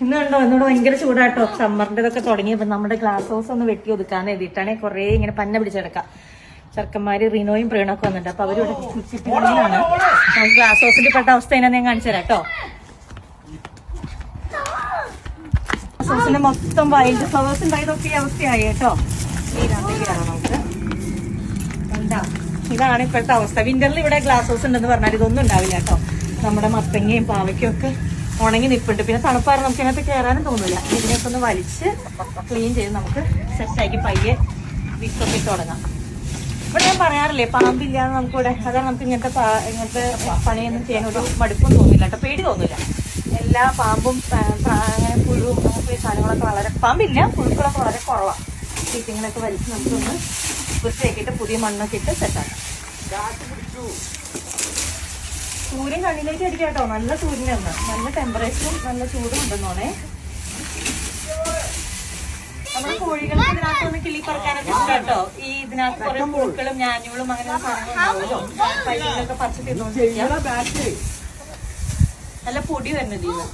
ഇന്ന് കണ്ടോ എന്നോട് ഭയങ്കര ചൂടാട്ടോ. സമ്മറിന്റെ ഇതൊക്കെ തുടങ്ങിയപ്പോ നമ്മുടെ ഗ്ലാസ് ഹൗസ് ഒന്ന് വെട്ടി ഒതുക്കാൻ എഴുതിയിട്ടാണ് കുറെ ഇങ്ങനെ പന്ന പിടിച്ചെടുക്കാം. ചെറുക്കന്മാര് റീനോയും പ്രീണൊക്കെ വന്നിട്ടുണ്ട്. അപ്പൊ അവരിവിടെ ചുറ്റിപ്പിടിയിലാണ്. നമുക്ക് ഗ്ലാസ് ഹൗസിൽ പെട്ട അവസ്ഥ ഞാൻ കാണിച്ചു തരാം കേട്ടോ. ഗ്ലാസ് ഹൗസിന്റെ മൊത്തം വൈൽഡ് ഫ്ലവേഴ്സ് ഉണ്ടായതൊക്കെ ഈ അവസ്ഥയായി കേട്ടോ. നമുക്ക് എന്താ ഇതാണ് ഇപ്പോഴത്തെ അവസ്ഥ. വിന്ററിൽ ഇവിടെ ഗ്ലാസ് ഹൗസ് ഉണ്ടെന്ന് പറഞ്ഞാൽ ഇതൊന്നും ഉണ്ടാവില്ല കേട്ടോ. നമ്മുടെ മത്തങ്ങയും പാവയ്ക്കും ഒക്കെ ഉണങ്ങി നിൽപ്പുണ്ട്. പിന്നെ തണുപ്പാറ് നമുക്ക് ഇതിനകത്ത് കയറാനും തോന്നില്ല. ഇതിനൊക്കെ ഒന്ന് വലിച്ച് ക്ലീൻ ചെയ്ത് നമുക്ക് സെറ്റാക്കി പയ്യെ വിക്കൊക്കെ ഇട്ട് തുടങ്ങാം. ഇവിടെ ഞാൻ പറയാറില്ലേ പാമ്പില്ലാന്ന് നമുക്കിവിടെ. അതാണ് നമുക്ക് ഇങ്ങനത്തെ പണിയൊന്നും ചെയ്യാനൊരു മടുപ്പും തോന്നില്ല കേട്ടോ. പേടി തോന്നില്ല. എല്ലാ പാമ്പും അങ്ങനെ പുഴുവും നമുക്ക് ഈ സാധനങ്ങളൊക്കെ വളരെ പാമ്പില്ല, പുഴുക്കളൊക്കെ വളരെ കുറവാണ്. ചീറ്റിങ്ങളൊക്കെ വലിച്ച് നമുക്കൊന്ന് വൃത്തിയാക്കിയിട്ട് പുതിയ മണ്ണൊക്കെ ഇട്ട് സെറ്റാക്കാം. സൂര്യൻ കണ്ണിലേക്ക് അടിക്കാം കേട്ടോ. നല്ല സൂര്യനാണ്. നല്ല ടെമ്പറേച്ചറും നല്ല ചൂടും ഉണ്ടെന്നോണേ. നമ്മുടെ കോഴികൾക്ക് ഇതിനകത്തൊന്ന് കിളി പറക്കാനൊക്കെ ഉണ്ട് കേട്ടോ. ഈ ഇതിനകത്ത് കുറെ പുഴുക്കളും ഞാഞ്ഞുകളും അങ്ങനെ സാധനങ്ങളുണ്ടാവുമല്ലോ. പയ്യങ്ങളൊക്കെ പറിച്ച് തിന്നോണ്ടിരിക്കാം. നല്ല പൊടി വരുന്നത് ഇതിന്.